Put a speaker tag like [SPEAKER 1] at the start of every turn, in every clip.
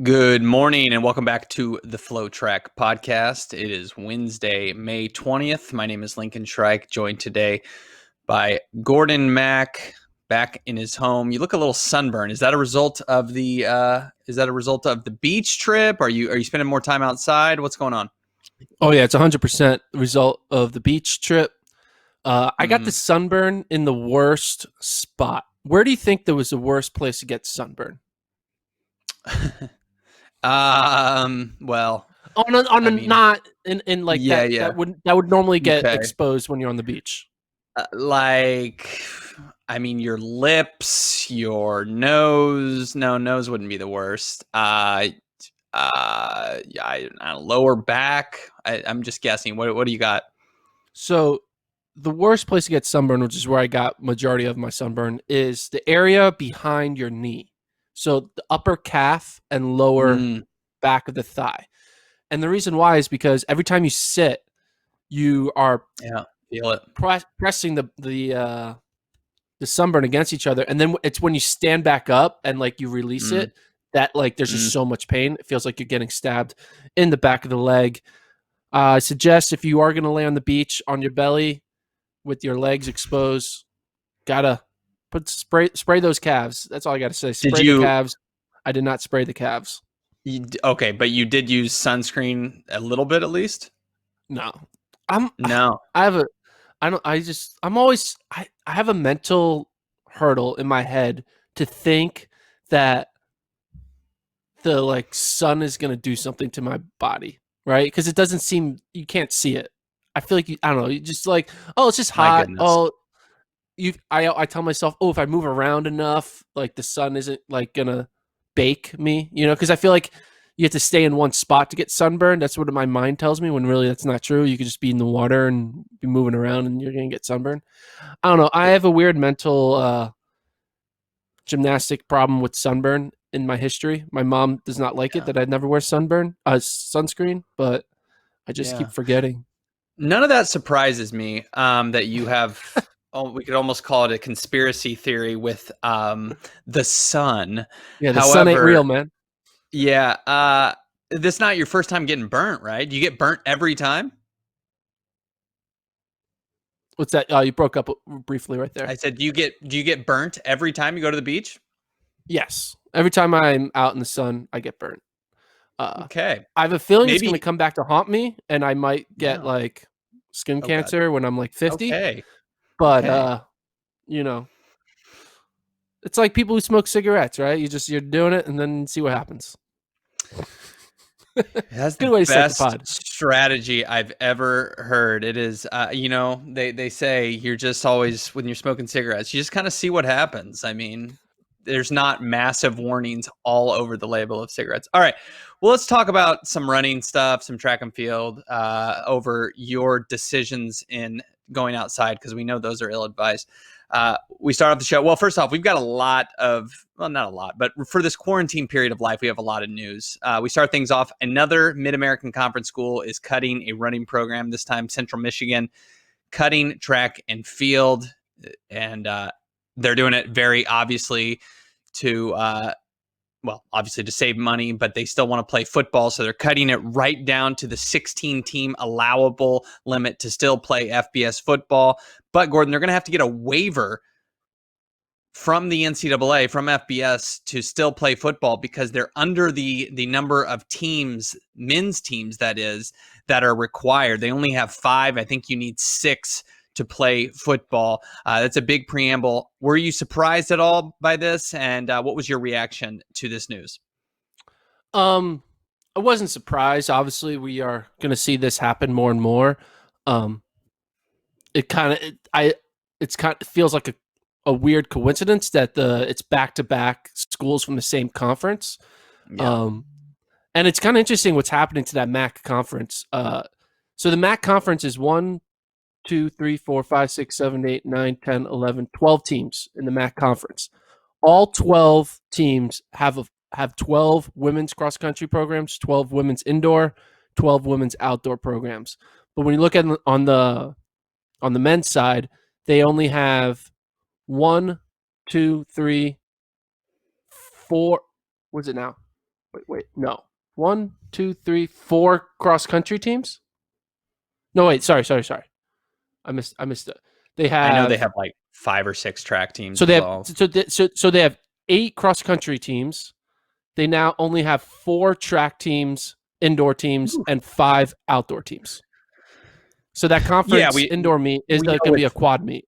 [SPEAKER 1] Good morning and welcome back to the FloTrack podcast. It is Wednesday, May 20th. My name is Lincoln Shrike, joined today by Gordon Mack back in his home. You look a little sunburned. Is that a result of the beach trip? Are you spending more time outside? What's going on?
[SPEAKER 2] Oh yeah, it's 100% result of the beach trip. I got the
[SPEAKER 1] Mm.
[SPEAKER 2] sunburn in the worst spot. Where do you think there was the worst place to get sunburn?
[SPEAKER 1] Well,
[SPEAKER 2] On a
[SPEAKER 1] I mean,
[SPEAKER 2] not in like
[SPEAKER 1] yeah,
[SPEAKER 2] that
[SPEAKER 1] yeah.
[SPEAKER 2] that would normally get
[SPEAKER 1] Okay.
[SPEAKER 2] exposed when you're on the beach.
[SPEAKER 1] Like, I mean, your lips, your nose. No, nose wouldn't be the worst. Yeah, I don't know, lower back. I'm just guessing. What do you got?
[SPEAKER 2] So the worst place to get sunburn, which is where I got majority of my sunburn, is the area behind your knee. So the upper calf and lower
[SPEAKER 1] Mm,
[SPEAKER 2] back of the thigh. And the reason why is because every time you sit, you are
[SPEAKER 1] yeah, feel it.
[SPEAKER 2] pressing the sunburn against each other, and then it's when you stand back up and like you release
[SPEAKER 1] Mm,
[SPEAKER 2] it that like there's just
[SPEAKER 1] mm.
[SPEAKER 2] so much pain. It feels like you're getting stabbed in the back of the leg. I suggest if you are going to lay on the beach on your belly with your legs exposed, gotta spray those calves. That's all I gotta say.
[SPEAKER 1] Did
[SPEAKER 2] Spray the
[SPEAKER 1] you,
[SPEAKER 2] calves. I did not spray the calves.
[SPEAKER 1] okay, but you did use sunscreen a little bit at least?
[SPEAKER 2] No, I'm.
[SPEAKER 1] No.
[SPEAKER 2] I have a. I don't. I just. I'm always. I have a mental hurdle in my head to think that the like sun is gonna do something to my body, right? Because it doesn't seem you can't see it. I feel like I don't know. You just like, oh, it's just
[SPEAKER 1] My
[SPEAKER 2] hot.
[SPEAKER 1] goodness.
[SPEAKER 2] Oh, I tell myself, oh, if I move around enough, like the sun isn't like gonna bake me, because I feel like you have to stay in one spot to get sunburned. That's what my mind tells me. When really that's not true. You could just be in the water and be moving around, and you're gonna get sunburned. I don't know. I have a weird mental gymnastic problem with sunburn in my history. My mom does not like it
[SPEAKER 1] Yeah.
[SPEAKER 2] that I never wear sunscreen, but I just
[SPEAKER 1] Yeah.
[SPEAKER 2] keep forgetting.
[SPEAKER 1] None of that surprises me. That you have. Oh, we could almost call it a conspiracy theory with the sun.
[SPEAKER 2] Yeah, the sun ain't
[SPEAKER 1] However,
[SPEAKER 2] real, man.
[SPEAKER 1] yeah, this not your first time getting burnt, right? Do you get burnt every time?
[SPEAKER 2] What's that? Oh, you broke up briefly right there.
[SPEAKER 1] I said, do you get burnt every time you go to the beach?
[SPEAKER 2] Yes. Every time I'm out in the sun, I get burnt. Uh,
[SPEAKER 1] Okay,
[SPEAKER 2] I have a feeling it's going to
[SPEAKER 1] maybe.
[SPEAKER 2] come back to haunt me, and I might get
[SPEAKER 1] No.
[SPEAKER 2] like skin
[SPEAKER 1] Oh God.
[SPEAKER 2] cancer when I'm like 50.
[SPEAKER 1] Okay.
[SPEAKER 2] But
[SPEAKER 1] Okay.
[SPEAKER 2] you know, it's like people who smoke cigarettes, right? You're doing it and then see what happens.
[SPEAKER 1] That's
[SPEAKER 2] Good
[SPEAKER 1] the
[SPEAKER 2] way to start the
[SPEAKER 1] best
[SPEAKER 2] pod.
[SPEAKER 1] strategy I've ever heard. It is, they say you're just always when you're smoking cigarettes, you just kind of see what happens. I mean, there's not massive warnings all over the label of cigarettes. All right, well, let's talk about some running stuff, some track and field, over your decisions in going outside because we know those are ill advised. We start off the show. Well, first off, we've got a lot of, well, not a lot, but for this quarantine period of life, we have a lot of news. We start things off. Another Mid American Conference school is cutting a running program, this time Central Michigan, cutting track and field. And they're doing it very obviously to, obviously to save money, but they still want to play football. So they're cutting it right down to the 16 team allowable limit to still play FBS football. But Gordon, they're going to have to get a waiver from the NCAA, from FBS, to still play football because they're under the number of teams, men's teams that is, that are required. They only have 5. I think you need 6 to play football. That's a big preamble. Were you surprised at all by this? And what was your reaction to this news?
[SPEAKER 2] Um, I wasn't surprised. Obviously, we are going to see this happen more and more. Um, it kind of it's kind of feels like a weird coincidence that it's back to back schools from the same conference.
[SPEAKER 1] Yeah.
[SPEAKER 2] Um, and it's kind of interesting what's happening to that MAC conference. So the MAC conference is 1, 2, 3, 4, 5, 6, 7, 8, 9, 10, 11, 12 teams in the MAC conference. All 12 teams have 12 women's cross country programs, 12 women's indoor, 12 women's outdoor programs. But when you look at on the men's side, they only have 1, 2, 3, 4. What's it now? Wait, no. 1, 2, 3, 4 cross country teams. No, wait, sorry. I missed it. They
[SPEAKER 1] I know they
[SPEAKER 2] have
[SPEAKER 1] have like 5 or 6 track teams
[SPEAKER 2] so
[SPEAKER 1] as
[SPEAKER 2] they have
[SPEAKER 1] well.
[SPEAKER 2] so they have 8 cross country teams. They now only have 4 track teams, indoor teams, and 5 outdoor teams. So that
[SPEAKER 1] Yeah,
[SPEAKER 2] conference indoor meet is
[SPEAKER 1] we know
[SPEAKER 2] going to be a
[SPEAKER 1] with
[SPEAKER 2] quad meet.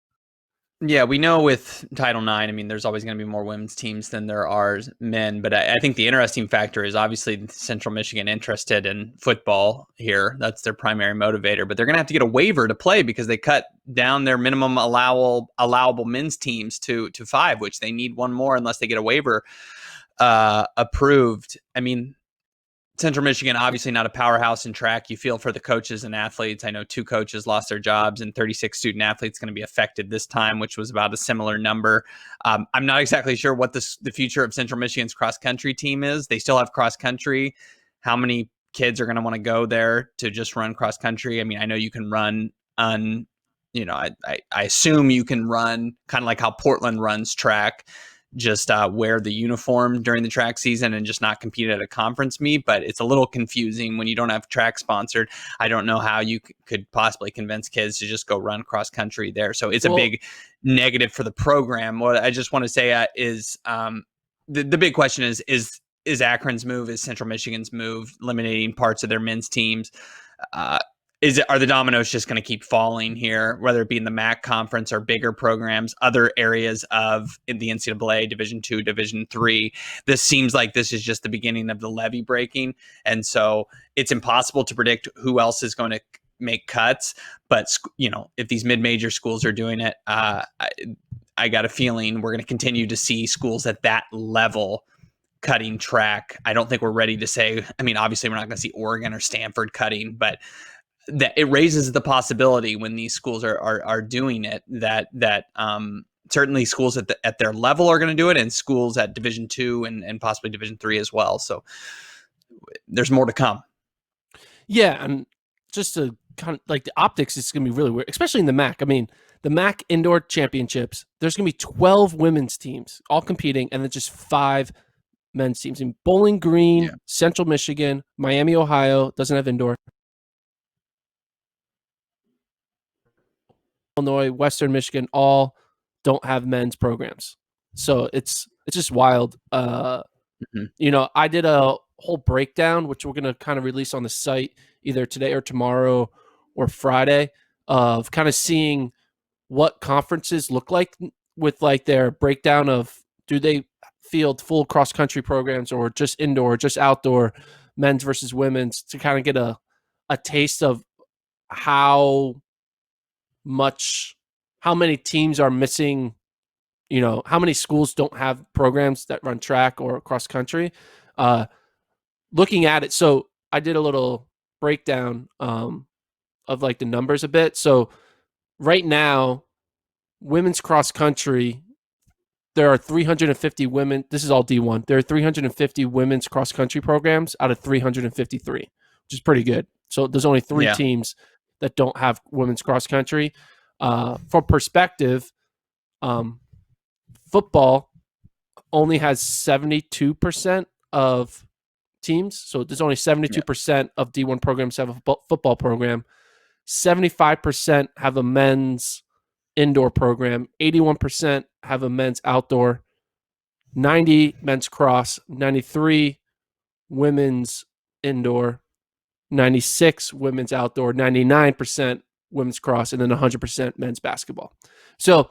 [SPEAKER 1] Yeah, we know with Title IX, I mean, there's always going to be more women's teams than there are men. But I think the interesting factor is obviously Central Michigan interested in football here. That's their primary motivator. But they're going to have to get a waiver to play because they cut down their minimum allowable men's teams to 5, which they need one more unless they get a waiver approved. I mean, Central Michigan, obviously not a powerhouse in track. You feel for the coaches and athletes. I know 2 coaches lost their jobs and 36 student athletes going to be affected this time, which was about a similar number. I'm not exactly sure what the future of Central Michigan's cross country team is. They still have cross country. How many kids are going to want to go there to just run cross country? I mean, I know you can run I assume you can run kind of like how Portland runs track, just wear the uniform during the track season and just not compete at a conference meet. But it's a little confusing when you don't have track sponsored. I don't know how you could possibly convince kids to just go run cross country there. So it's a big negative for the program. What I just want to say is the big question is Akron's move, is Central Michigan's move, eliminating parts of their men's teams. Are the dominoes just going to keep falling here, whether it be in the MAC conference or bigger programs, other areas of in the NCAA, Division II, Division III? This seems like this is just the beginning of the levee breaking. And so it's impossible to predict who else is going to make cuts. But, if these mid-major schools are doing it, I got a feeling we're going to continue to see schools at that level cutting track. I don't think we're ready to say, I mean, obviously we're not going to see Oregon or Stanford cutting, but that it raises the possibility when these schools are doing it that certainly schools at their level are going to do it, and schools at Division II and possibly Division III as well. So there's more to come.
[SPEAKER 2] Yeah, and just to kind of like the optics, it's going to be really weird, especially in the MAC. I mean, the MAC indoor championships, there's going to be 12 women's teams all competing, and then just 5 men's teams. In Bowling Green, Central Michigan, Miami, Ohio doesn't have indoor. Illinois, Western Michigan, all don't have men's programs. So it's just wild. I did a whole breakdown, which we're going to kind of release on the site either today or tomorrow or Friday, of kind of seeing what conferences look like with like their breakdown of, do they field full cross country programs or just indoor, just outdoor, men's versus women's, to kind of get a taste of how many teams are missing, how many schools don't have programs that run track or cross country. Looking at it, so I did a little breakdown of like the numbers a bit. So right now, women's cross country, there are 350 women. This is all D1. There are 350 women's cross country programs out of 353, which is pretty good. So there's only 3 teams that don't have women's cross country. For perspective, football only has 72% of teams. So there's only 72% of D1 programs have a football program. 75% have a men's indoor program. 81% have a men's outdoor. 90 men's cross. 93 women's indoor. 96 women's outdoor. 99% women's cross, and then 100% men's basketball. So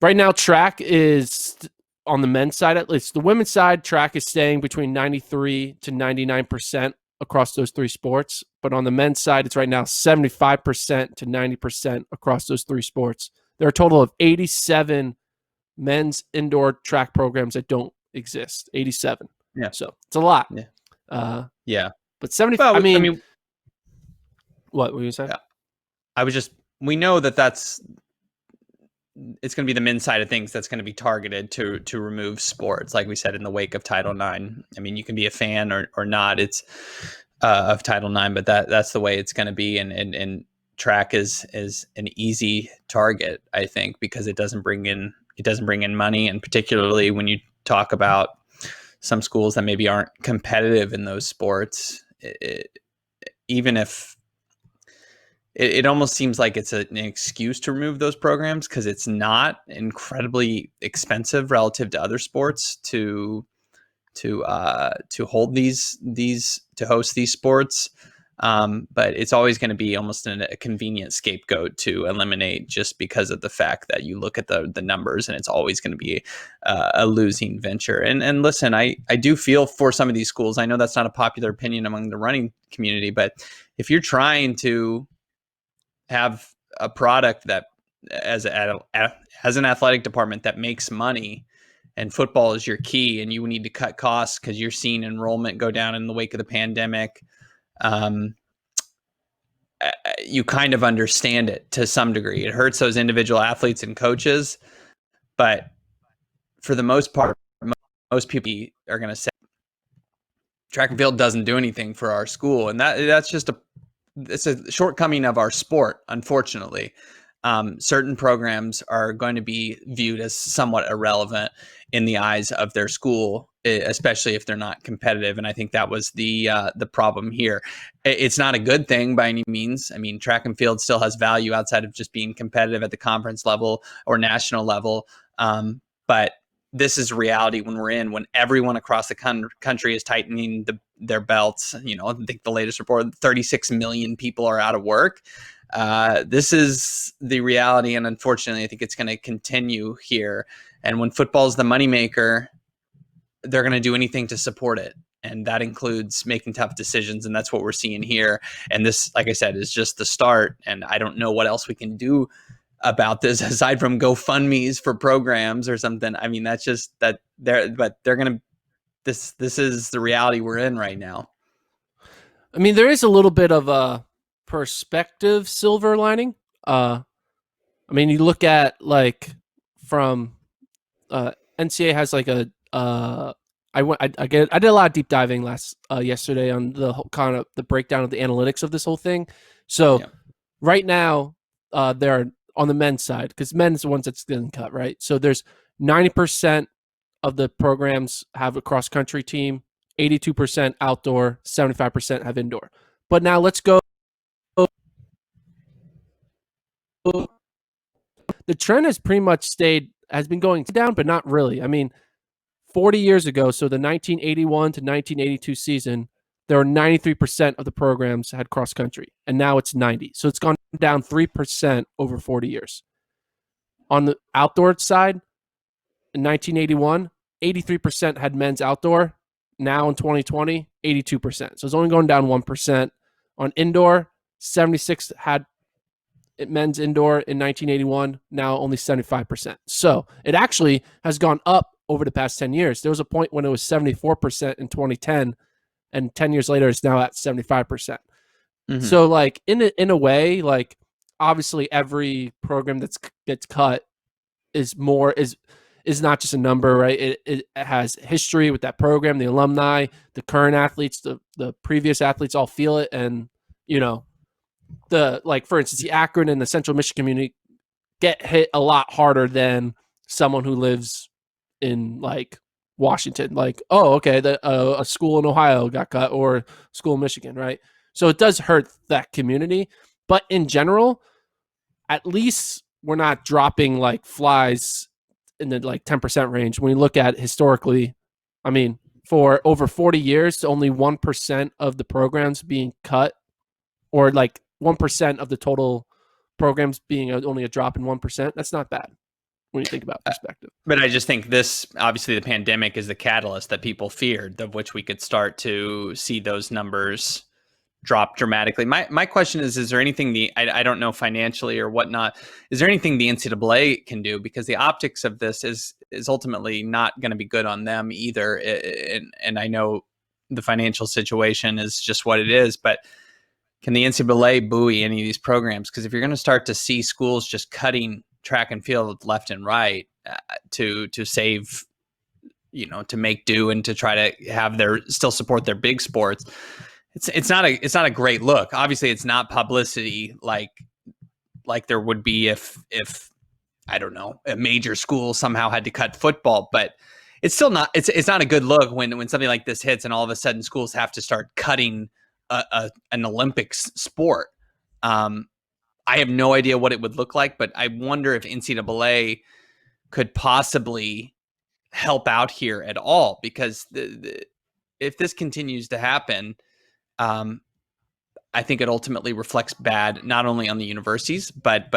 [SPEAKER 2] right now, track is on the men's side, at least. The women's side, track is staying between 93 to 99% across those 3 sports. But on the men's side, it's right now 75% to 90% across those 3 sports. There are a total of 87 men's indoor track programs that don't exist. 87.
[SPEAKER 1] Yeah.
[SPEAKER 2] So it's a lot.
[SPEAKER 1] Yeah.
[SPEAKER 2] But 75,
[SPEAKER 1] well, I mean,
[SPEAKER 2] what were you saying?
[SPEAKER 1] Yeah. We know it's going to be the men's side of things that's going to be targeted to remove sports, like we said, in the wake of Title IX. I mean, you can be a fan or not. It's of Title IX, but that's the way it's going to be. And track is an easy target, I think, because it doesn't bring in money, and particularly when you talk about some schools that maybe aren't competitive in those sports, even if it almost seems like it's an excuse to remove those programs, because it's not incredibly expensive relative to other sports to hold to host these sports. But it's always going to be almost a convenient scapegoat to eliminate, just because of the fact that you look at the numbers, and it's always going to be a losing venture. And listen, I do feel for some of these schools. I know that's not a popular opinion among the running community, but if you're trying to have a product that as an athletic department that makes money, and football is your key, and you need to cut costs because you're seeing enrollment go down in the wake of the pandemic, you kind of understand it to some degree. It hurts those individual athletes and coaches, but for the most part, most people are going to say track and field doesn't do anything for our school, and that's just it's a shortcoming of our sport, unfortunately. Certain programs are going to be viewed as somewhat irrelevant in the eyes of their school, especially if they're not competitive. And I think that was the problem here. It's not a good thing by any means. I mean, track and field still has value outside of just being competitive at the conference level or national level. But this is reality when everyone across the country is tightening their belts. I think the latest report, 36 million people are out of work. This is the reality, and unfortunately, I think it's going to continue here. And when football is the moneymaker, they're going to do anything to support it, and that includes making tough decisions. And that's what we're seeing here. And this, like I said, is just the start. And I don't know what else we can do about this aside from GoFundMe's for programs or something. I mean, that's just that they're going to. This is the reality we're in right now.
[SPEAKER 2] I mean, there is a little bit of a perspective silver lining. I mean, you look at from NCAA has I did a lot of deep diving yesterday on the whole kind of the breakdown of the analytics of this whole thing. So right now, there are on the men's side, because men's the ones that's getting cut, right? So there's 90% of the programs have a cross country team, 82% outdoor, 75% have indoor. But now let's go. The trend has pretty much has been going down, but not really. I mean, 40 years ago, so the 1981 to 1982 season, there were 93% of the programs had cross country, and now it's 90. So it's gone down 3% over 40 years. On the outdoor side, in 1981, 83% had men's outdoor. Now in 2020, 82%. So it's only going down 1%. On indoor, 76 had men's indoor in 1981, now only 75%. So it actually has gone up over the past 10 years. There was a point when it was 74% in 2010, and 10 years later, it's now at 75%. Mm-hmm. So in a way, obviously every program that gets cut is not just a number, right? It has history with that program, the alumni, the current athletes, the previous athletes all feel it. And, for instance, the Akron and the Central Michigan community get hit a lot harder than someone who lives in Washington. A school in Ohio got cut, or a school in Michigan, right? So it does hurt that community. But in general, at least we're not dropping like flies in the 10% range. When you look at historically, I mean, for over 40 years, only 1% of the programs being cut, or 1% of the total programs being only a drop in 1%. That's not bad when you think about perspective.
[SPEAKER 1] But I just think obviously the pandemic is the catalyst that people feared, of which we could start to see those numbers drop dramatically. My question is there anything I don't know financially or whatnot, is there anything the NCAA can do? Because the optics of this is ultimately not going to be good on them either. And I know the financial situation is just what it is, but can the NCAA buoy any of these programs? Because if you're going to start to see schools just cutting track and field left and right to save, to make do and to try to have still support their big sports, it's not a great look. Obviously, it's not publicity like there would be if I don't know, a major school somehow had to cut football, but it's still not it's not a good look when something like this hits and all of a sudden schools have to start cutting an Olympics sport. I have no idea what it would look like, but I wonder if NCAA could possibly help out here at all, because if this continues to happen, I think it ultimately reflects bad not only on the universities, but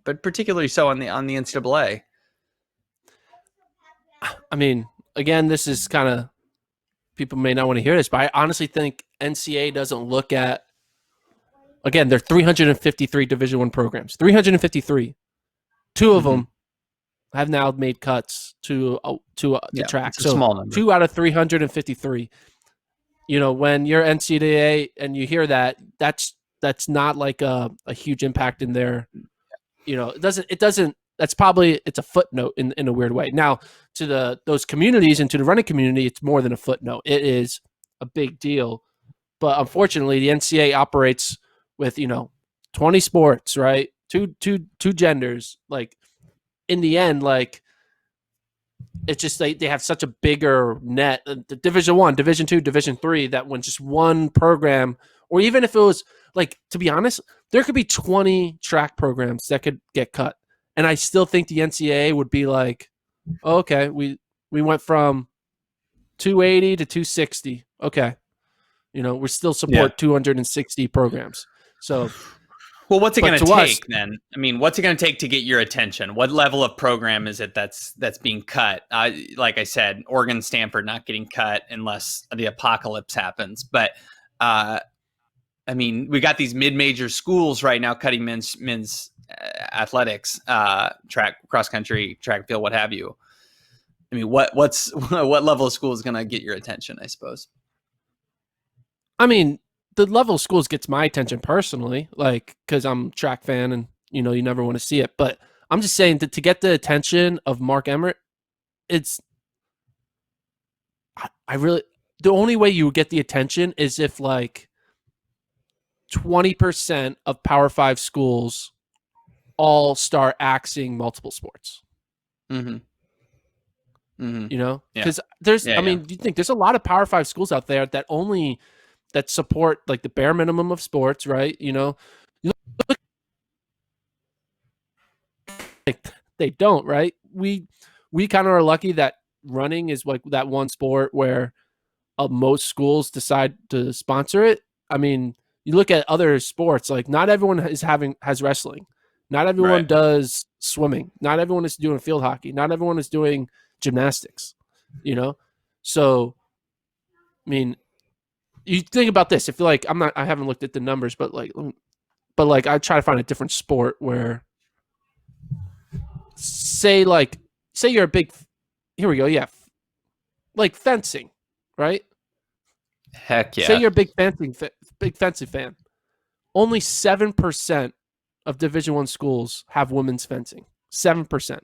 [SPEAKER 1] particularly so on the NCAA.
[SPEAKER 2] I mean, again, this is kind of, people may not want to hear this, but I honestly think NCAA doesn't look at, again, there are 353 Division I programs, 353. Two of them have now made cuts to the track.
[SPEAKER 1] It's a
[SPEAKER 2] so
[SPEAKER 1] small number.
[SPEAKER 2] 2 out of 353. When you're NCAA and you hear that, that's not like a huge impact in there. It doesn't. That's probably, it's a footnote in a weird way. Now, to those communities and to the running community, it's more than a footnote. It is a big deal. But unfortunately, the NCAA operates with 20 sports, right? Two genders. Like, in the end, like, it's just they have such a bigger net, the Division I, Division II, Division III, that when just one program, or even if it was, like, to be honest, there could be 20 track programs that could get cut, and I still think the NCAA would be like, oh, okay, we went from 280 to 260. Okay, we still support 260 programs. So,
[SPEAKER 1] well, what's it going to take
[SPEAKER 2] us,
[SPEAKER 1] then? I mean, what's it going to take to get your attention? What level of program is it that's being cut? Like I said, Oregon, Stanford not getting cut unless the apocalypse happens. But I mean, we got these mid-major schools right now cutting men's athletics, track, cross country, track and field, what have you. I mean, what level of school is going to get your attention, I suppose?
[SPEAKER 2] I mean, the level of schools gets my attention personally, like, because I'm a track fan and, you never want to see it. But I'm just saying that to get the attention of Mark Emmert, it's, the only way you would get the attention is if, like, 20% of Power 5 schools all start axing multiple sports.
[SPEAKER 1] Mm-hmm.
[SPEAKER 2] Because there's, I mean, do you think there's a lot of Power 5 schools out there that support, like, the bare minimum of sports, right? They don't, right? We kind of are lucky that running is like that one sport where most schools decide to sponsor it. I mean, you look at other sports, like, not everyone has wrestling, not everyone does swimming, not everyone is doing field hockey, not everyone is doing gymnastics. So, I mean, you think about this. If, like, I haven't looked at the numbers, but I try to find a different sport where, say you're a big, here we go, yeah, like fencing, right?
[SPEAKER 1] Heck yeah.
[SPEAKER 2] Say you're a big fencing fan. Only 7% of Division I schools have women's fencing. 7%.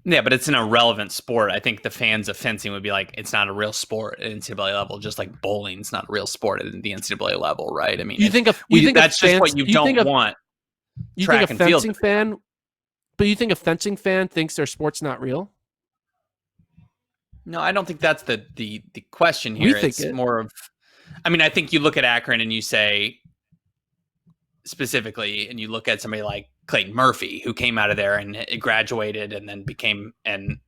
[SPEAKER 1] Yeah, but it's an irrelevant sport. I think the fans of fencing would be like, it's not a real sport at NCAA level, just like bowling's not a real sport at the NCAA level, right? I mean, that's just what you don't want.
[SPEAKER 2] You think a fencing fan, but you think a fencing fan thinks their sport's not real?
[SPEAKER 1] No, I don't think that's the question here. It's more of, I mean, I think you look at Akron and you say specifically, and you look at somebody like Clayton Murphy, who came out of there and graduated and then became an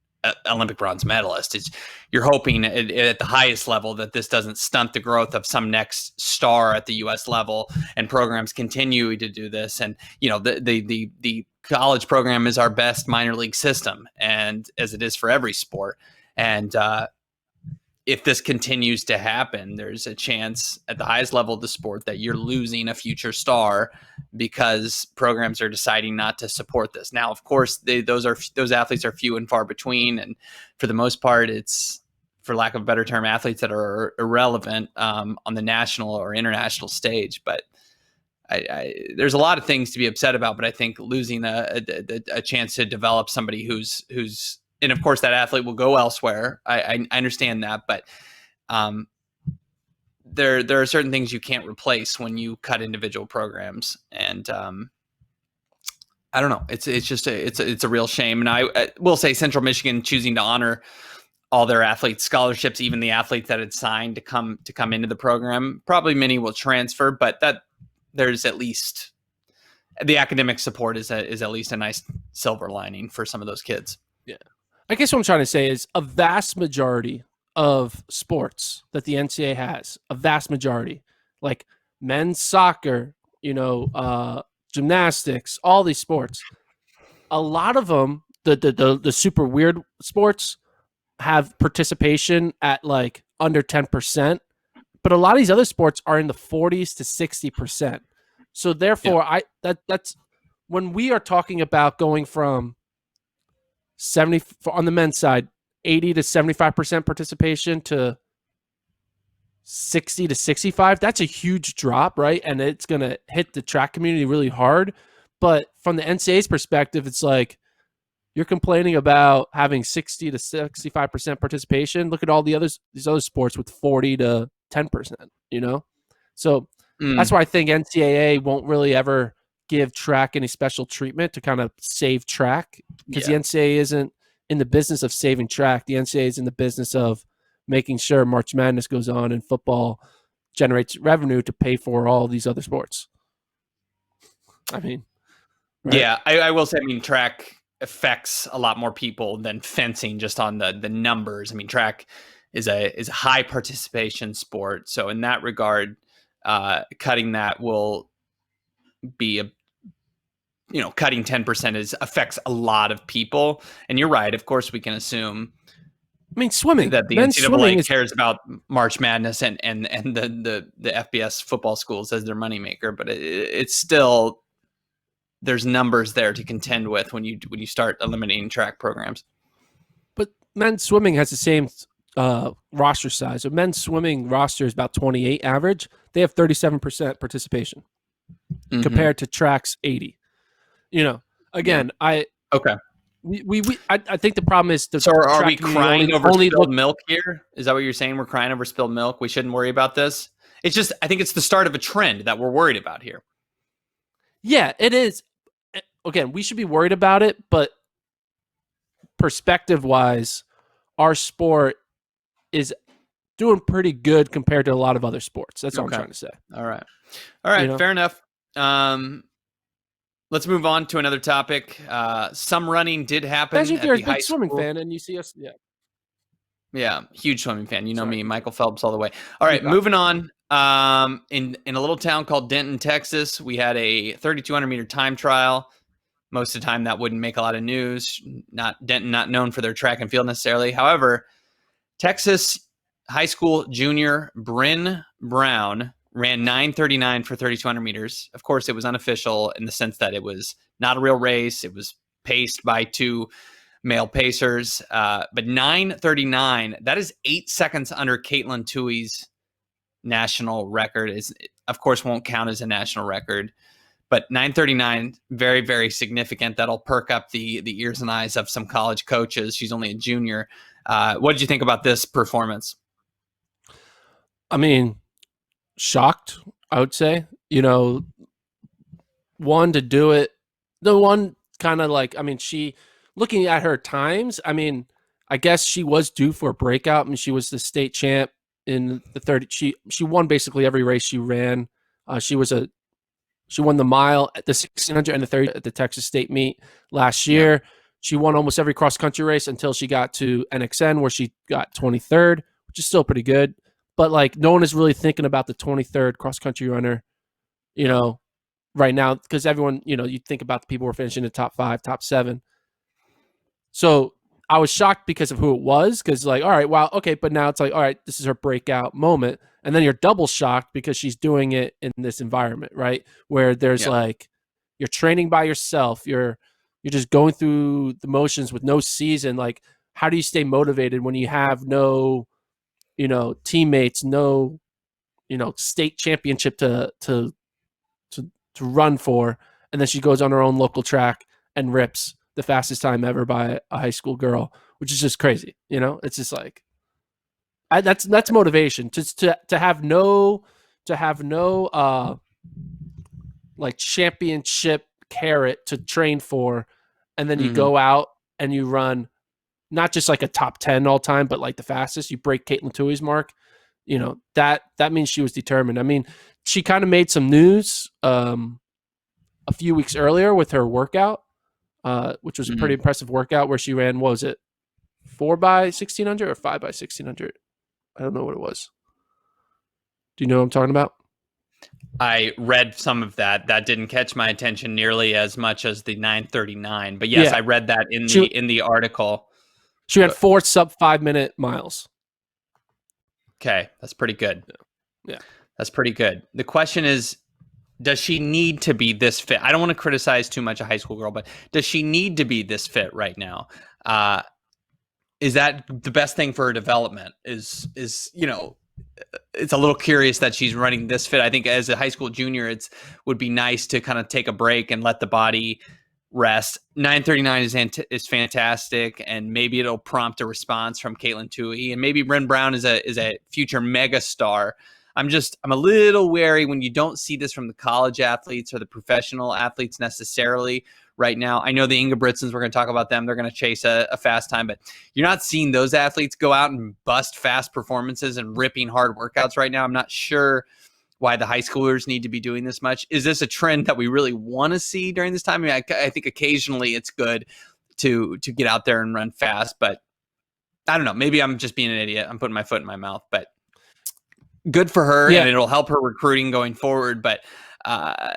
[SPEAKER 1] Olympic bronze medalist. You're hoping at the highest level that this doesn't stunt the growth of some next star at the U.S. level, and programs continue to do this. And the college program is our best minor league system, and as it is for every sport. And if this continues to happen, there's a chance at the highest level of the sport that you're losing a future star because programs are deciding not to support this. Now, of course, those athletes are few and far between, and for the most part, it's, for lack of a better term, athletes that are irrelevant on the national or international stage. But there's a lot of things to be upset about. But I think losing a chance to develop somebody who's and of course that athlete will go elsewhere. I understand that, but there are certain things you can't replace when you cut individual programs, and I don't know. It's just it's a real shame. And I will say Central Michigan choosing to honor all their athletes scholarships, even the athletes that had signed to come into the program. Probably many will transfer, but that there's at least the academic support is at least a nice silver lining for some of those kids.
[SPEAKER 2] Yeah. I guess what I'm trying to say is a vast majority of sports that the NCAA has, a vast majority, like men's soccer, gymnastics, all these sports, a lot of them, the super weird sports have participation at like under 10%, but a lot of these other sports are in the 40s to 60%. So therefore, that's when we are talking about going from 70 on the men's side, 80 to 75% participation to 60 to 65. That's a huge drop, right? And it's going to hit the track community really hard. But from the NCAA's perspective, it's like you're complaining about having 60 to 65% participation. Look at all these other sports with 40 to 10%, So that's why I think NCAA won't really ever give track any special treatment to kind of save track, because the NCAA isn't in the business of saving track. The NCAA is in the business of making sure March Madness goes on and football generates revenue to pay for all these other sports. I mean,
[SPEAKER 1] right? Yeah, I will say, track affects a lot more people than fencing just on the numbers. Track is a high participation sport. So in that regard, cutting that will be cutting 10% affects a lot of people. And you're right. Of course, we can assume.
[SPEAKER 2] Swimming,
[SPEAKER 1] that the NCAA cares about March Madness and the FBS football schools as their moneymaker, but it's still, there's numbers there to contend with when you start eliminating track programs.
[SPEAKER 2] But men's swimming has the same roster size. So men's swimming roster is about 28 average. They have 37% participation compared to track's 80. Again, I think the problem is
[SPEAKER 1] so are we crying over spilled milk here? Is that what you're saying? We're crying over spilled milk. We shouldn't worry about this. It's just, I think it's the start of a trend that we're worried about here.
[SPEAKER 2] Yeah, it is. Again, we should be worried about it, but perspective wise, our sport is doing pretty good compared to a lot of other sports. That's all I'm trying to say.
[SPEAKER 1] All right. Fair enough. Let's move on to another topic. Some running did happen.
[SPEAKER 2] Imagine if you're a big swimming fan and you see us.
[SPEAKER 1] Yeah, huge swimming fan. Me, Michael Phelps all the way. All right, moving on. In a little town called Denton, Texas, we had a 3,200 meter time trial. Most of the time, that wouldn't make a lot of news. Denton, not known for their track and field necessarily. However, Texas high school junior Brynn Brown ran 9:39 for 3,200 meters. Of course, it was unofficial in the sense that it was not a real race. It was paced by two male pacers. But 9:39, that is 8 seconds under Katelyn Tuohy's national record. Is, of course, won't count as a national record. But 9:39, very, very significant. That'll perk up the ears and eyes of some college coaches. She's only a junior. What did you think about this performance?
[SPEAKER 2] Shocked, I would say. One, to do it. The one kind of like, she, looking at her times, I guess she was due for a breakout. She was the state champ in the 30. She won basically every race she ran. She won the mile at the 1600 and the 30 at the Texas State meet last year. Yeah. She won almost every cross country race until she got to NXN, where she got 23rd, which is still pretty good. But like, no one is really thinking about the 23rd cross country runner, right now, because everyone, you think about the people who are finishing in the top 5, top 7. So I was shocked because of who it was, because like, all right, wow, okay, but now it's like, all right, this is her breakout moment. And then you're double shocked because she's doing it in this environment, right? Where there's like, you're training by yourself. You're just going through the motions with no season. Like, how do you stay motivated when you have no, teammates, no, state championship to run for? And then she goes on her own local track and rips the fastest time ever by a high school girl, which is just crazy. It's just like, that's motivation to have no like championship carrot to train for, and then you go out and you run not just like a top 10 all time, but like the fastest, you break Katelyn Tuohy's mark, that means she was determined. I mean, she kind of made some news a few weeks earlier with her workout, which was a pretty impressive workout where she ran, what was it, 4 by 1600 or 5 by 1600? I don't know what it was. Do you know what I'm talking about?
[SPEAKER 1] I read some of that. That didn't catch my attention nearly as much as the 9:39. But yes,
[SPEAKER 2] Yeah.
[SPEAKER 1] I read that in
[SPEAKER 2] She,
[SPEAKER 1] the article.
[SPEAKER 2] she ran 4 sub 5-minute miles.
[SPEAKER 1] Okay, that's pretty good.
[SPEAKER 2] Yeah.
[SPEAKER 1] That's pretty good. The question is, does she need to be this fit? I don't want to criticize too much a high school girl, but does she need to be this fit right now? Is that the best thing for her development? Is it's a little curious that she's running this fit. I think as a high school junior, would be nice to kind of take a break and let the body rest. 9:39 is fantastic, and maybe it'll prompt a response from Katelyn Tuohy, and maybe Brynn Brown is a future mega star. I'm a little wary when you don't see this from the college athletes or the professional athletes necessarily right now. I know the Ingebrigtsens, we're going to talk about them. They're going to chase a fast time, but you're not seeing those athletes go out and bust fast performances and ripping hard workouts right now. I'm not sure why the high schoolers need to be doing this much. Is this a trend that we really want to see during this time? I mean, I think occasionally it's good to get out there and run fast, but I don't know. Maybe I'm just being an idiot. I'm putting my foot in my mouth, but good for her, and it'll help her recruiting going forward. But I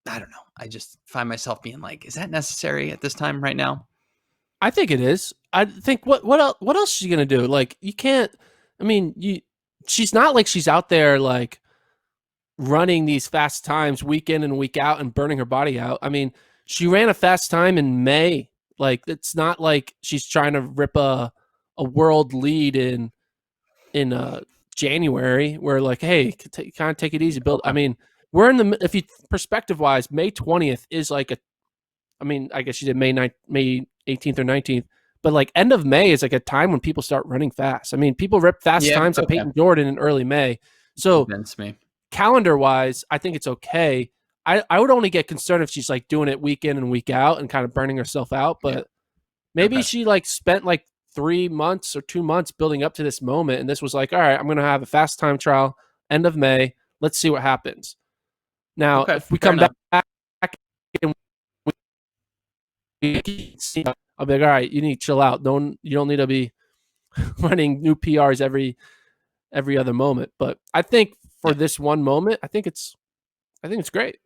[SPEAKER 1] don't know. I just find myself being like, is that necessary at this time right now?
[SPEAKER 2] I think it is. I think what else is she gonna do? Like, you can't. I mean, she's not like she's out there like running these fast times week in and week out and burning her body out. I mean, she ran a fast time in May. Like, it's not like she's trying to rip a world lead in January. Where like, hey, kind of take it easy, build. I mean, we're in the, if you perspective wise, May 20th is like I mean, I guess she did May 18th or 19th, but like end of May is like a time when people start running fast. I mean, people rip fast times at Peyton Jordan in early May. So calendar wise, I think it's okay. I would only get concerned if she's like doing it week in and week out and kind of burning herself out. But maybe she like spent like 3 months or 2 months building up to this moment. And this was like, all right, I'm going to have a fast time trial end of May. Let's see what happens. Now, if we come back and I'll be like, all right, you need to chill out. You don't need to be running new PRs every other moment. But I think for this one moment, I think it's great.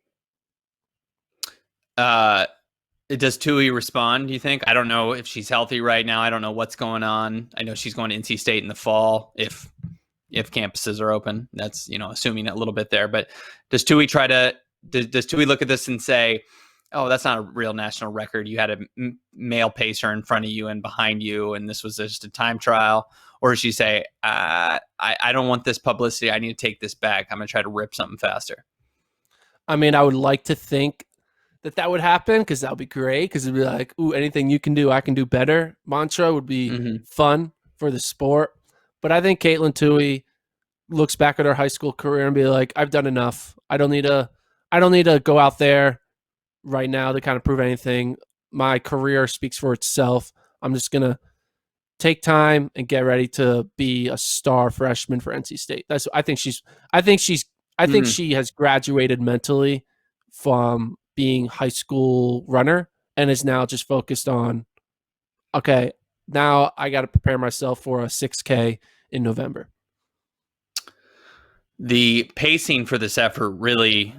[SPEAKER 1] Does Tuohy respond, do you think? I don't know if she's healthy right now. I don't know what's going on. I know she's going to NC State in the fall if campuses are open. That's, assuming a little bit there. But does Tuohy does Tuohy look at this and say, oh, that's not a real national record. You had a male pacer in front of you and behind you, and this was just a time trial? Or does she say, I don't want this publicity. I need to take this back. I'm going to try to rip something faster?
[SPEAKER 2] I mean, I would like to think that would happen, because that would be great, because it'd be like, ooh, anything you can do, I can do better. Mantra would be fun for the sport. But I think Katelyn Tuohy looks back at her high school career and be like, I've done enough. I don't need to go out there right now to kind of prove anything. My career speaks for itself. I'm just going to take time and get ready to be a star freshman for NC State. I think she has graduated mentally from being high school runner and is now just focused on, okay, now I got to prepare myself for a 6K in November.
[SPEAKER 1] The pacing for this effort really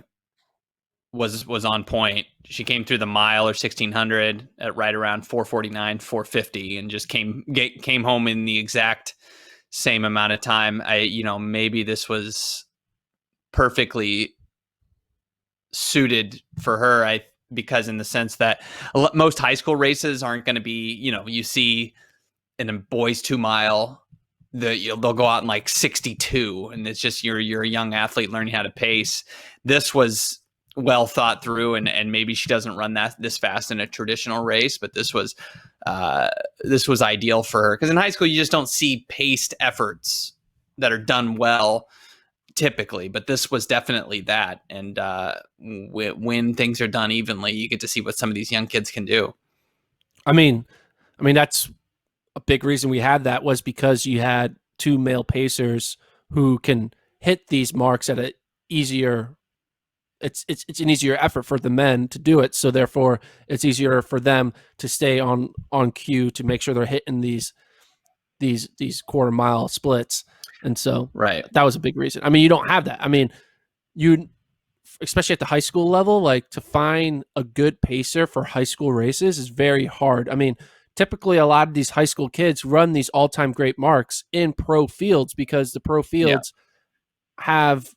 [SPEAKER 1] was on point. She came through the mile or 1600 at right around 4:49, 4:50, and just came home in the exact same amount of time. Maybe this was perfectly suited for her. Because in the sense that most high school races aren't going to be, you see in a boys 2 mile, they'll go out in like 62, and it's just you're a young athlete learning how to pace. This was well thought through, and maybe she doesn't run this fast in a traditional race, but this was ideal for her, because in high school you just don't see paced efforts that are done well typically, but this was definitely that. And when things are done evenly, you get to see what some of these young kids can do.
[SPEAKER 2] I mean, that's a big reason we had that was because you had two male pacers who can hit these marks at a easier. It's an easier effort for the men to do it, so therefore it's easier for them to stay on cue to make sure they're hitting these quarter mile splits, and so
[SPEAKER 1] Right.
[SPEAKER 2] that was a big reason. I mean, you don't have that. I mean, you especially at the high school level, like to find a good pacer for high school races is very hard. I mean, typically a lot of these high school kids run these all-time great marks in pro fields because the pro
[SPEAKER 1] Yeah.
[SPEAKER 2] fields have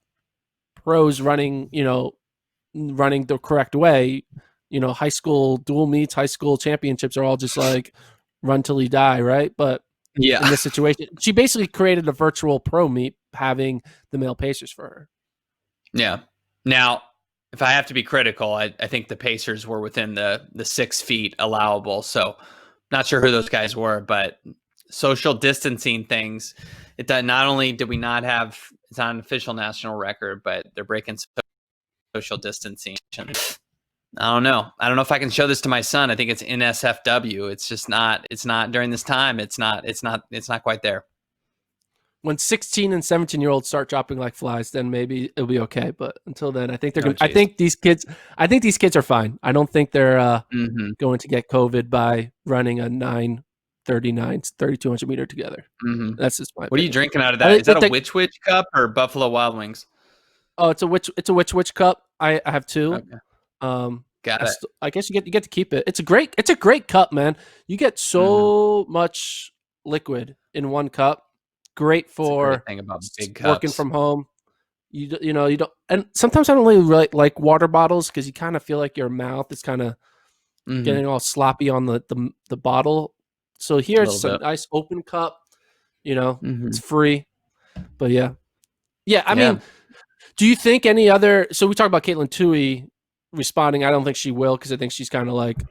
[SPEAKER 2] pros running, running the correct way. High school dual meets, high school championships are all just like run till you die, right? But
[SPEAKER 1] Yeah.
[SPEAKER 2] in this situation, she basically created a virtual pro meet having the male pacers for her.
[SPEAKER 1] Yeah. Now, if I have to be critical, I think the Pacers were within the 6 feet allowable. So, not sure who those guys were, but social distancing things. It not only did we not have it's not an official national record, but they're breaking social distancing. I don't know. I don't know if I can show this to my son. I think it's NSFW. It's just not. It's not during this time. It's not quite there.
[SPEAKER 2] When 16 and 17-year-olds start dropping like flies, then maybe it'll be okay. But until then, I think they're going. I think these kids are fine. I don't think they're going to get COVID by running a 9:39 3,200 meter together. That's just my opinion.
[SPEAKER 1] What are you drinking out of that? Is that a Witch cup or Buffalo Wild Wings?
[SPEAKER 2] Oh, it's a Witch cup. I have two.
[SPEAKER 1] Okay. Got it.
[SPEAKER 2] I guess you get to keep it. It's a great cup, man. You get so much liquid in one cup. Great for
[SPEAKER 1] great thing about big cups.
[SPEAKER 2] Working from home. You don't, and sometimes I don't really like water bottles because you kind of feel like your mouth is kind of getting all sloppy on the bottle. So here it's a nice open cup. It's free. But yeah. I mean, do you think any other? So we talked about Katelyn Tuohy responding. I don't think she will because I think she's kind of like,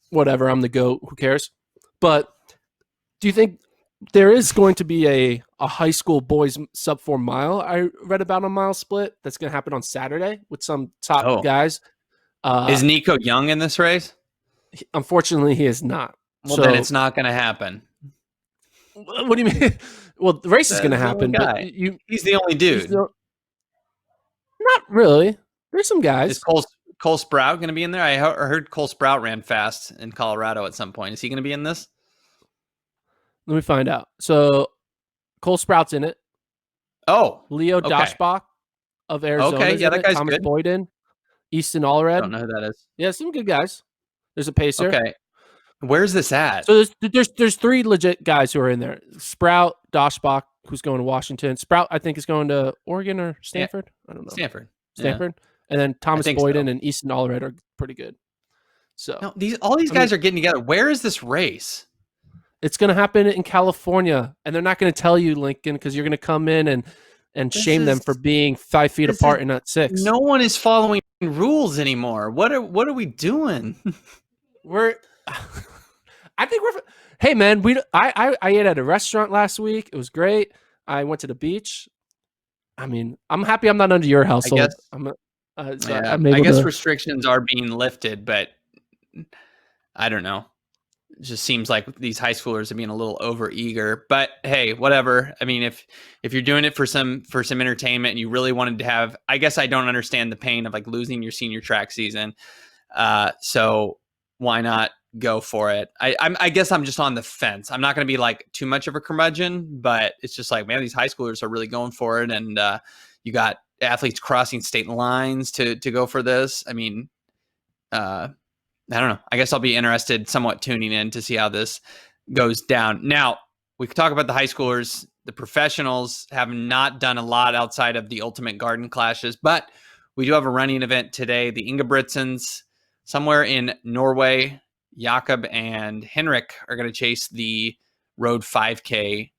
[SPEAKER 2] whatever. I'm the GOAT. Who cares? But do you think there is going to be a high school boys sub 4 mile? I read about a mile split that's going to happen on Saturday with some top guys.
[SPEAKER 1] Is Nico Young in this race?
[SPEAKER 2] Unfortunately, he is not.
[SPEAKER 1] Well, then it's not going to happen.
[SPEAKER 2] What do you mean? Well, the race is going to happen, but
[SPEAKER 1] he's the only dude.
[SPEAKER 2] Not really. There's some guys.
[SPEAKER 1] Is Cole Sprout going to be in there? I heard Cole Sprout ran fast in Colorado at some point. Is he going to be in this?
[SPEAKER 2] Let me find out. So Cole Sprout's in it.
[SPEAKER 1] Oh,
[SPEAKER 2] Leo Doshbach of Arizona.
[SPEAKER 1] Okay, yeah, that guy's
[SPEAKER 2] Thomas
[SPEAKER 1] good.
[SPEAKER 2] Boyden, Easton Allred.
[SPEAKER 1] Don't know who that is.
[SPEAKER 2] Yeah, some good guys. There's a pacer.
[SPEAKER 1] Okay, where's this at?
[SPEAKER 2] So there's 3 legit guys who are in there. Sprout, Doshbach, who's going to Washington. Sprout, I think, is going to Oregon or Stanford. I don't know.
[SPEAKER 1] Stanford.
[SPEAKER 2] And then Thomas Boyden and Easton Allred are pretty good. So
[SPEAKER 1] all these guys are getting together. Where is this race?
[SPEAKER 2] It's going to happen in California, and they're not going to tell you, Lincoln, because you're going to come in and shame them for being 5 feet apart and not 6.
[SPEAKER 1] No one is following rules anymore. What are we doing?
[SPEAKER 2] I think we're. Hey man, I ate at a restaurant last week. It was great. I went to the beach. I mean, I'm happy I'm not under your household. I guess
[SPEAKER 1] restrictions are being lifted, but I don't know. It just seems like these high schoolers are being a little over eager, but hey, whatever. I mean, if you're doing it for some entertainment and you really wanted to have, I guess I don't understand the pain of like losing your senior track season. So why not go for it? I guess I'm just on the fence. I'm not going to be like too much of a curmudgeon, but it's just like, man, these high schoolers are really going for it. And you got athletes crossing state lines to go for this. I mean, I don't know. I guess I'll be interested somewhat tuning in to see how this goes down. Now, we could talk about the high schoolers. The professionals have not done a lot outside of the Ultimate Garden Clashes, but we do have a running event today. The Ingebrigtsens, somewhere in Norway, Jakob and Henrik are going to chase the Road 5K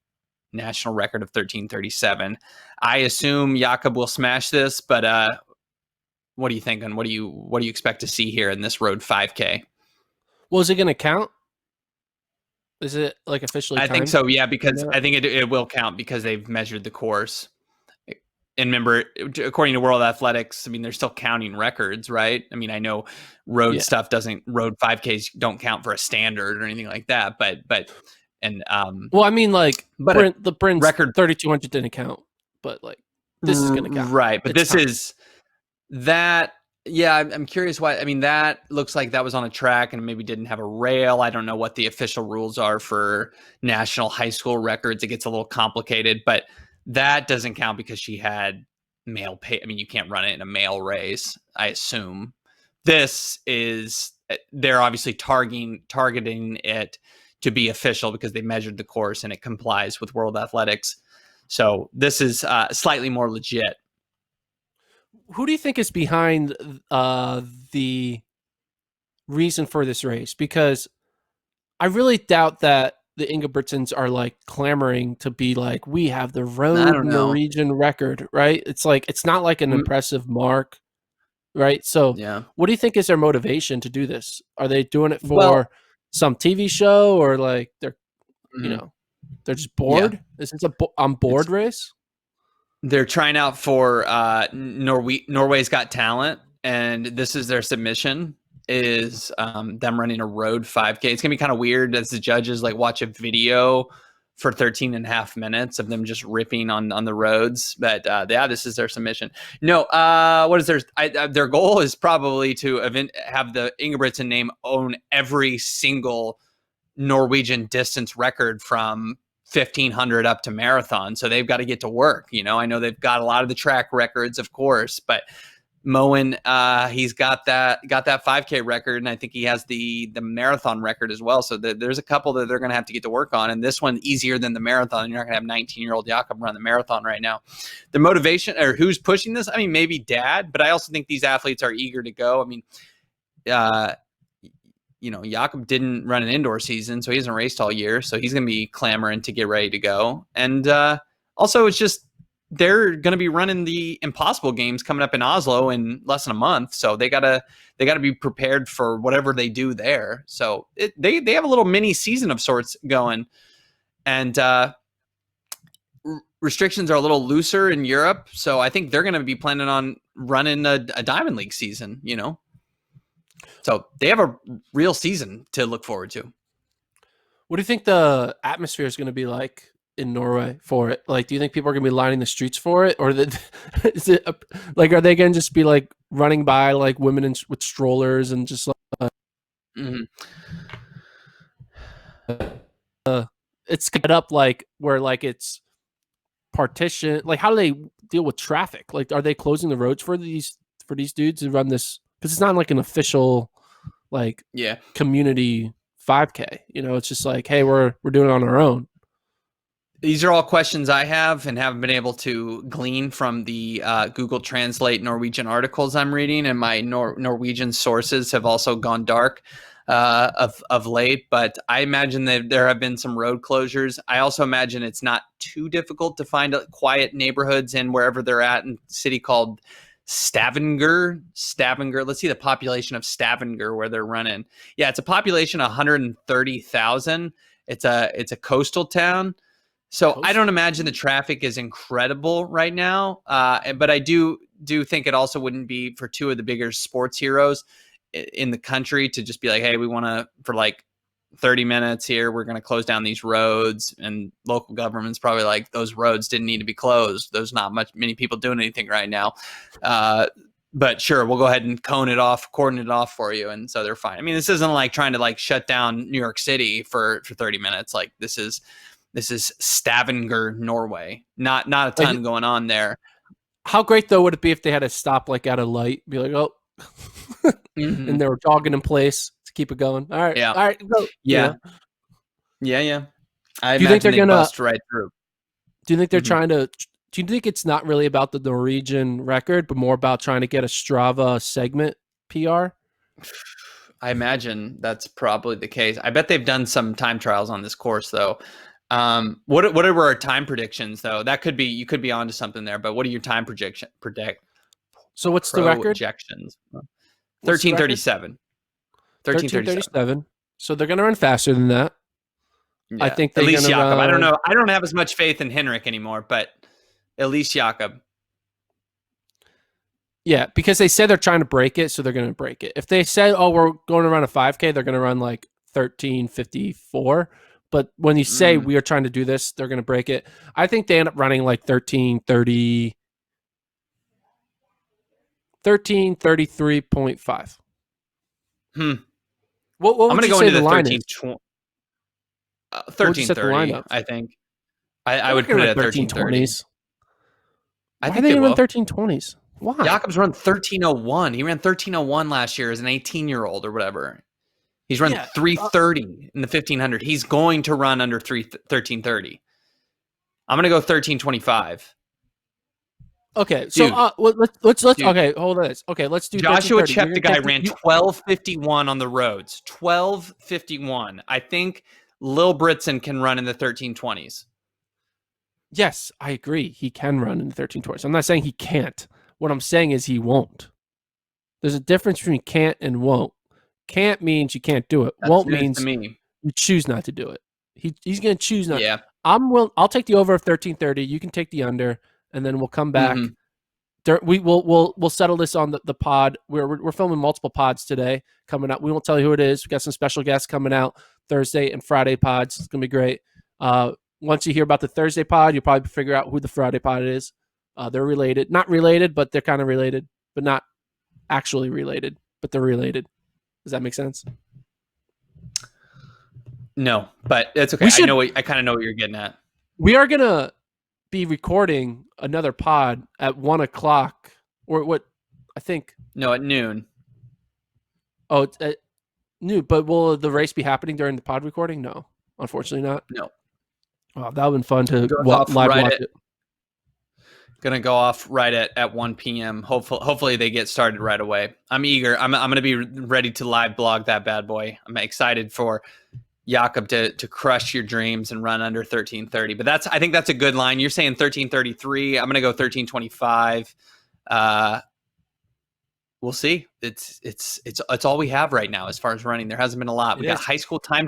[SPEAKER 1] national record of 13:37. I assume Jakob will smash this, but what are you thinking? What do you expect to see here in this Road 5K?
[SPEAKER 2] Well, is it going to count? Is it like officially?
[SPEAKER 1] I think so. Yeah, because I think it will count because they've measured the course. and remember, according to World Athletics, I mean, they're still counting records, right? I mean, I know road
[SPEAKER 2] Yeah.
[SPEAKER 1] stuff road 5Ks don't count for a standard or anything like that, and
[SPEAKER 2] Well, I mean, like
[SPEAKER 1] but a
[SPEAKER 2] the Brynn's
[SPEAKER 1] record,
[SPEAKER 2] 3,200 didn't count, but like this is gonna count.
[SPEAKER 1] right? But
[SPEAKER 2] It's
[SPEAKER 1] this
[SPEAKER 2] time.
[SPEAKER 1] is that. Yeah, I'm curious why. I mean, that looks like that was on a track and maybe didn't have a rail. I don't know what the official rules are for national high school records. It gets a little complicated, but that doesn't count because she had male pay. I mean, you can't run it in a male race, I assume. This is, they're obviously targeting it to be official because they measured the course and it complies with World Athletics. So this is slightly more legit.
[SPEAKER 2] Who do you think is behind the reason for this race? Because I really doubt that the Ingebrigtsens are like clamoring to be like, we have the
[SPEAKER 1] I
[SPEAKER 2] road
[SPEAKER 1] don't know.
[SPEAKER 2] Norwegian record, right? It's like, it's not like an impressive mark, right? So
[SPEAKER 1] Yeah.
[SPEAKER 2] what do you think is their motivation to do this? Are they doing it
[SPEAKER 1] Well,
[SPEAKER 2] for some TV show, or like
[SPEAKER 1] mhm.
[SPEAKER 2] they're just
[SPEAKER 1] Yeah.
[SPEAKER 2] bored? Is this a on
[SPEAKER 1] It's
[SPEAKER 2] board race?
[SPEAKER 1] They're trying out for Norway's Got Talent, and this is their submission is them running a road 5K. It's gonna be kind of weird as the judges like watch a video for 13 and a half minutes of them just ripping on the roads. But yeah, this is their submission. No, what is their goal is probably to have the Ingebrigtsen name own every single Norwegian distance record from 1500 up to marathon. So they've got to get to work. I know they've got a lot of the track records, of course, but Moen, he's got that 5K record, and I think he has the marathon record as well. So there's a couple that they're going to have to get to work on, and this one easier than the marathon. You're not going to have 19-year-old Jakob run the marathon right now. The motivation, or who's pushing this? I mean, maybe dad, but I also think these athletes are eager to go. I mean, Jakob didn't run an indoor season, so he hasn't raced all year. So he's going to be clamoring to get ready to go. And also, it's just they're going to be running the Impossible Games coming up in Oslo in less than a month. So they gotta be prepared for whatever they do there. So they have a little mini season of sorts going, and restrictions are a little looser in Europe. So I think they're going to be planning on running a Diamond League season. So they have a real season to look forward to.
[SPEAKER 2] What do you think the atmosphere is going to be like in Norway for it? Like, do you think people are going to be lining the streets for it, or is it like, are they going to just be like running by like women with strollers and just like it's set up like where like it's partition? Like, how do they deal with traffic? Like, are they closing the roads for these dudes to run this? Because it's not like an official like community 5K. It's just like, hey, we're doing it on our own.
[SPEAKER 1] These are all questions I have and haven't been able to glean from the Google Translate Norwegian articles I'm reading, and my Norwegian sources have also gone dark of late. But I imagine that there have been some road closures. I also imagine it's not too difficult to find quiet neighborhoods in wherever they're at in a city called Stavanger. Let's see the population of Stavanger where they're running. Yeah, it's a population of 130,000. It's a coastal town. So I don't imagine the traffic is incredible right now. But I do think it also wouldn't be for two of the bigger sports heroes in the country to just be like, hey, we want to, for like 30 minutes here, we're going to close down these roads, and local government's probably like, those roads didn't need to be closed. There's not many people doing anything right now. But sure, we'll go ahead and cordon it off for you. And so they're fine. I mean, this isn't like trying to like shut down New York City for 30 minutes. Like this is Stavanger, Norway. Not a ton going on there.
[SPEAKER 2] How great though would it be if they had to stop like at a light, be like, oh, and they were jogging in place to keep it going. All right, all right, go.
[SPEAKER 1] Yeah. Yeah. I
[SPEAKER 2] do you think they're gonna
[SPEAKER 1] bust right through?
[SPEAKER 2] Do you think they're trying to? Do you think it's not really about the Norwegian record, but more about trying to get a Strava segment PR?
[SPEAKER 1] I imagine that's probably the case. I bet they've done some time trials on this course though. What are our time predictions though? That could be, you could be onto something there, but what are your time predict?
[SPEAKER 2] So what's the record?
[SPEAKER 1] Projections. 13:37.
[SPEAKER 2] 13:37. So they're going to run faster than that.
[SPEAKER 1] Yeah.
[SPEAKER 2] I think
[SPEAKER 1] at least Jakob. I don't know. I don't have as much faith in Henrik anymore, but at least Jakob.
[SPEAKER 2] Yeah, because they said they're trying to break it, so they're going to break it. If they say, "Oh, we're going to run a 5K," they're going to run like 13:54. But when you say
[SPEAKER 1] Mm.
[SPEAKER 2] we are trying to do this, they're going to break it. I think they end up running like 13:30, 13:33.5.
[SPEAKER 1] Hmm.
[SPEAKER 2] What
[SPEAKER 1] I'm
[SPEAKER 2] would
[SPEAKER 1] gonna
[SPEAKER 2] you
[SPEAKER 1] go
[SPEAKER 2] say
[SPEAKER 1] into
[SPEAKER 2] the
[SPEAKER 1] the
[SPEAKER 2] line is? What would you set the line
[SPEAKER 1] 13:30.
[SPEAKER 2] of?
[SPEAKER 1] I think I
[SPEAKER 2] They're not
[SPEAKER 1] would
[SPEAKER 2] going
[SPEAKER 1] put
[SPEAKER 2] to
[SPEAKER 1] it
[SPEAKER 2] run
[SPEAKER 1] at 13:30.
[SPEAKER 2] 13:20s.
[SPEAKER 1] I
[SPEAKER 2] Why are
[SPEAKER 1] think
[SPEAKER 2] they
[SPEAKER 1] they
[SPEAKER 2] going to run
[SPEAKER 1] will.
[SPEAKER 2] 13:20s? Why?
[SPEAKER 1] Jakob's run 13:01. He ran 13:01 last year as an 18-year-old or whatever. He's run
[SPEAKER 2] Yeah.
[SPEAKER 1] 3:30 in the 1500. He's going to run under 13:30. I'm gonna go 13:25.
[SPEAKER 2] Okay. So
[SPEAKER 1] Dude,
[SPEAKER 2] let's
[SPEAKER 1] dude,
[SPEAKER 2] okay. Hold on. Okay, let's do
[SPEAKER 1] Joshua
[SPEAKER 2] 13:30. You're going to
[SPEAKER 1] Cheptegei
[SPEAKER 2] take the
[SPEAKER 1] ran
[SPEAKER 2] you.
[SPEAKER 1] 12:51 on the roads. 12:51. I think Lil Britson can run in the 13:20s.
[SPEAKER 2] Yes, I agree. He can run in the 13:20s. I'm not saying he can't. What I'm saying is he won't. There's a difference between can't and won't. Can't means you can't do it.
[SPEAKER 1] That's
[SPEAKER 2] Won't
[SPEAKER 1] news to
[SPEAKER 2] means
[SPEAKER 1] me.
[SPEAKER 2] you choose not to do it. He's going to choose not.
[SPEAKER 1] Yeah.
[SPEAKER 2] I'll take the over of 13:30. You can take the under, and then we'll come back.
[SPEAKER 1] Mm-hmm.
[SPEAKER 2] We'll settle this on the pod. We're filming multiple pods today coming out. We won't tell you who it is. We got some special guests coming out Thursday and Friday pods. It's gonna be great. Once you hear about the Thursday pod, you'll probably figure out who the Friday pod is. They're related, not related, but they're kind of related, but not actually related, but they're related. Does that make sense?
[SPEAKER 1] No, but it's okay.
[SPEAKER 2] We should.
[SPEAKER 1] I kind of know what you're getting at.
[SPEAKER 2] We are gonna be recording another pod at 1 o'clock, or what? I think.
[SPEAKER 1] No, at noon.
[SPEAKER 2] Oh, it's at new, but will the race be happening during the pod recording? No, unfortunately not.
[SPEAKER 1] No.
[SPEAKER 2] Oh, that would have been fun to
[SPEAKER 1] Goes off
[SPEAKER 2] live
[SPEAKER 1] right
[SPEAKER 2] watch
[SPEAKER 1] at
[SPEAKER 2] it.
[SPEAKER 1] gonna go off right at 1 p.m. Hopefully they get started right away. I'm eager. I'm gonna be ready to live blog that bad boy. I'm excited for Jakob to crush your dreams and run under 13:30. But I think that's a good line. You're saying 13:33. I'm gonna go 13:25. We'll see. It's all we have right now as far as running. There hasn't been a lot. We got high school time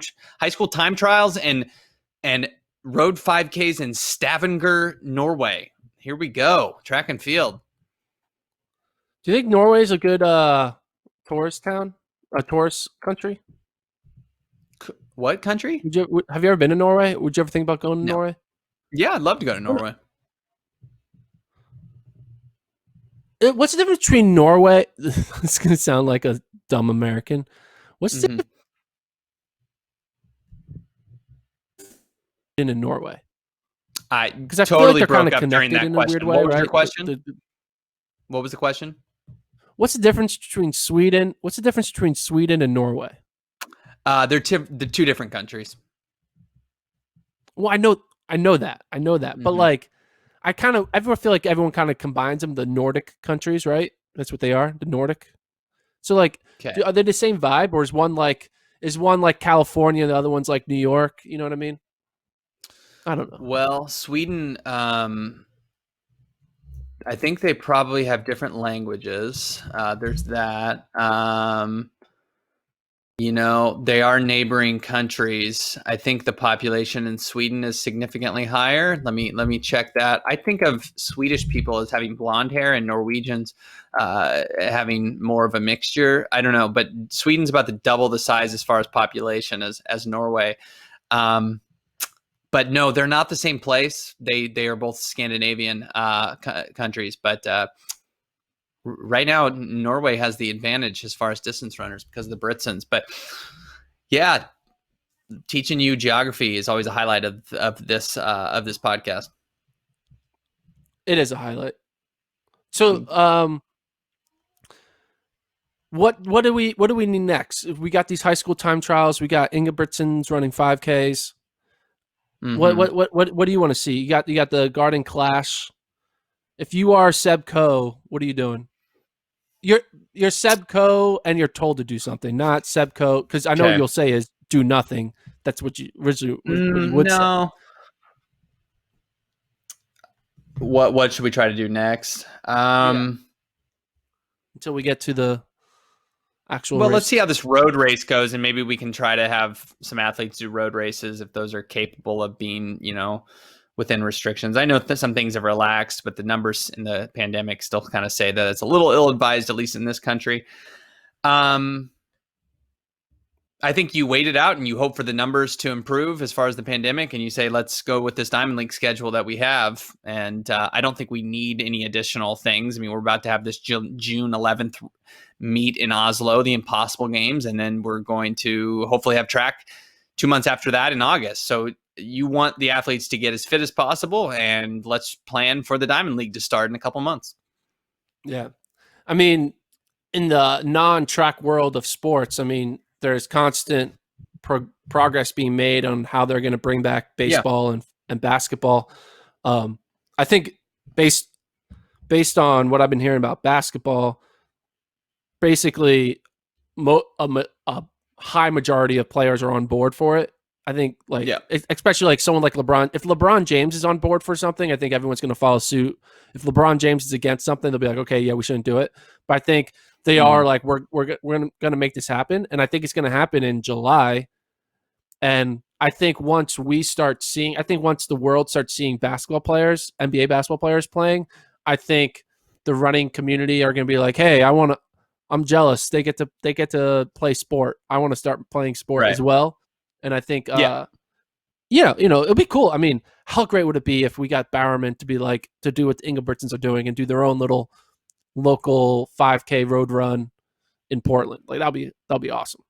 [SPEAKER 1] trials and road 5Ks in Stavanger, Norway. Here we go. Track and field.
[SPEAKER 2] Do you think Norway is a good tourist town, a tourist country?
[SPEAKER 1] What country?
[SPEAKER 2] Have you ever been to Norway? Would you ever think about going to
[SPEAKER 1] No.
[SPEAKER 2] Norway?
[SPEAKER 1] Yeah, I'd love to go to Norway.
[SPEAKER 2] What's the difference between Norway? It's going to sound like a dumb American. What's the difference in Norway?
[SPEAKER 1] I
[SPEAKER 2] Because I
[SPEAKER 1] totally
[SPEAKER 2] feel like they're kind
[SPEAKER 1] broke
[SPEAKER 2] of
[SPEAKER 1] up during
[SPEAKER 2] connected
[SPEAKER 1] that
[SPEAKER 2] in a weird
[SPEAKER 1] question.
[SPEAKER 2] way,
[SPEAKER 1] What was
[SPEAKER 2] right?
[SPEAKER 1] your question? What was the question?
[SPEAKER 2] What's the difference between Sweden? What's the difference between Sweden and Norway?
[SPEAKER 1] They're the two different countries.
[SPEAKER 2] Well, I know that, but like, I feel like everyone kind of combines them. The Nordic countries, right? That's what they are, the Nordic. So, like,
[SPEAKER 1] Okay.
[SPEAKER 2] are they the same vibe, or is one like California, and the other one's like New York? You know what I mean? I don't know.
[SPEAKER 1] Well, Sweden, I think they probably have different languages. There's that. They are neighboring countries. I think the population in Sweden is significantly higher. Let me check that. I think of Swedish people as having blonde hair and Norwegians having more of a mixture. I don't know, but Sweden's about to double the size as far as population as Norway. But no, they're not the same place. They are both Scandinavian countries, but right now Norway has the advantage as far as distance runners because of the Britsons. But yeah, teaching you geography is always a highlight of this podcast.
[SPEAKER 2] It is a highlight. So, what do we need next? We got these high school time trials. We got Ingebrigtsen's running 5Ks. Mm-hmm. What do you want to see? You got the Garden Clash. If you are Seb Coe, what are you doing? You're Seb Coe and you're told to do something, not Seb Coe, because I know what you'll say is do nothing. That's what you originally what you would say.
[SPEAKER 1] What should we try to do next?
[SPEAKER 2] Until we get to the actual
[SPEAKER 1] race.
[SPEAKER 2] Let's
[SPEAKER 1] see how this road race goes, and maybe we can try to have some athletes do road races if those are capable of being, within restrictions. I know that some things have relaxed, but the numbers in the pandemic still kind of say that it's a little ill-advised, at least in this country. I think you wait it out and you hope for the numbers to improve as far as the pandemic, and you say, let's go with this Diamond League schedule that we have. And I don't think we need any additional things. I mean, we're about to have this June 11th meet in Oslo, the Impossible Games, and then we're going to hopefully have track 2 months after that in August. So you want the athletes to get as fit as possible, and let's plan for the Diamond League to start in a couple months.
[SPEAKER 2] Yeah. I mean, in the non-track world of sports, I mean, there's constant progress being made on how they're going to bring back baseball and basketball. I think based on what I've been hearing about basketball, basically a high majority of players are on board for it. I think especially like someone like LeBron. If LeBron James is on board for something, I think everyone's going to follow suit. If LeBron James is against something, they'll be like, okay, yeah, we shouldn't do it. But I think they are like, we're going to make this happen. And I think it's going to happen in July. And I think once the world starts seeing basketball players, NBA basketball players playing, I think the running community are going to be like, hey, I'm jealous. They get to play sport. I want to start playing sport as well. And I think, it'll be cool. I mean, how great would it be if we got Bowerman to be like, to do what the Ingebrigtsens are doing and do their own little local 5K road run in Portland? Like that'll be awesome.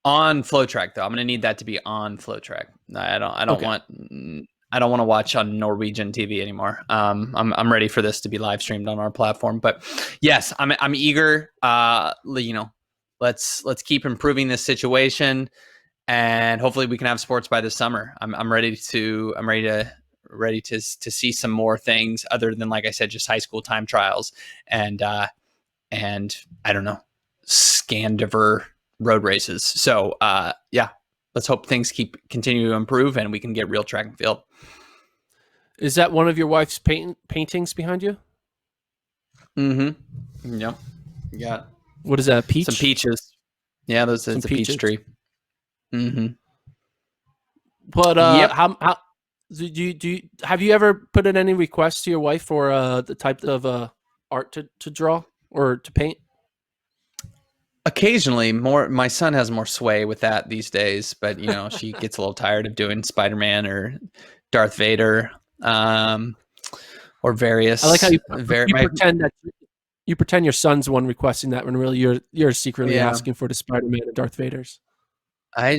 [SPEAKER 1] On FloTrack though, I'm gonna need that to be on FloTrack. I don't want to watch on Norwegian TV anymore. I'm ready for this to be live streamed on our platform. But yes, I'm eager. Let's keep improving this situation, and hopefully we can have sports by this summer. I'm ready to see some more things other than, like I said, just high school time trials and I don't know, Scandiver road races. So let's hope things continue to improve and we can get real track and field.
[SPEAKER 2] Is that one of your wife's paintings behind you?
[SPEAKER 1] Mm-hmm. Yeah. Yeah.
[SPEAKER 2] What is that? Peach?
[SPEAKER 1] Some peaches. Yeah, it's a peach tree. Mm-hmm.
[SPEAKER 2] But how have you ever put in any requests to your wife for the type of art to draw or to paint?
[SPEAKER 1] Occasionally, my son has more sway with that these days, but she gets a little tired of doing Spider-Man or Darth Vader, or various.
[SPEAKER 2] I like how you pretend your son's one requesting that when really you're secretly asking for the Spider-Man and Darth Vaders.
[SPEAKER 1] I'm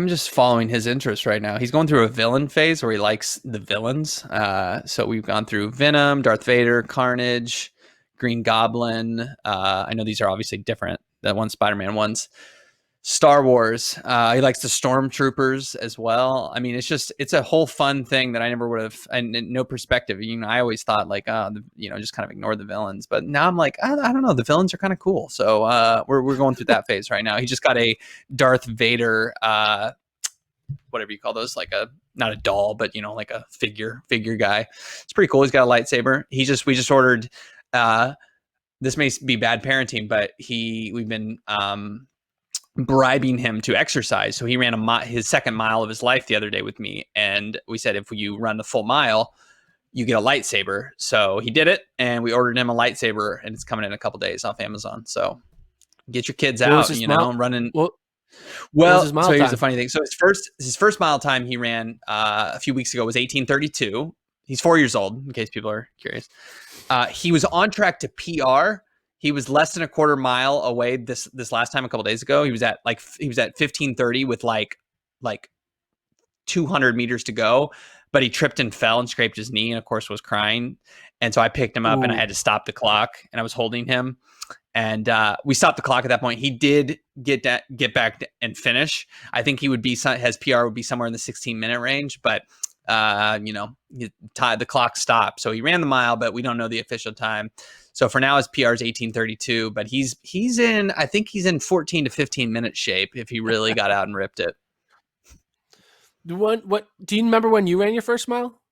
[SPEAKER 1] just following his interest right now. He's going through a villain phase where he likes the villains. So we've gone through Venom, Darth Vader, Carnage, Green Goblin. I know these are obviously different. That one's Spider-Man, one's Star Wars. He likes the Stormtroopers as well. I mean, it's a whole fun thing that I never would have, and no perspective. I always thought like, just kind of ignore the villains. But now I'm like, I don't know, the villains are kind of cool. So we're going through that phase right now. He just got a Darth Vader, whatever you call those, like not a doll, but like a figure guy. It's pretty cool. He's got a lightsaber. We just ordered. This may be bad parenting, but we've been bribing him to exercise. So he ran his second mile of his life the other day with me, and we said, if you run the full mile, you get a lightsaber. So he did it, and we ordered him a lightsaber, and it's coming in a couple days off Amazon. So get your kids out, running. Well, so here's the funny thing. So his first mile time he ran a few weeks ago was 18:32. He's 4 years old, in case people are curious. He was on track to PR. He was less than a quarter mile away this last time a couple days ago. He was at 15:30 with like 200 meters to go, but he tripped and fell and scraped his knee and of course was crying. And so I picked him up and I had to stop the clock, and I was holding him, and we stopped the clock at that point. He did get back and finish. I think his PR would be somewhere in the 16-minute range, but the clock stopped. So he ran the mile, but we don't know the official time. So for now, his PR is 18:32, but I think he's in 14 to 15 minute shape if he really got out and ripped it.
[SPEAKER 2] What do you remember when you ran your first mile?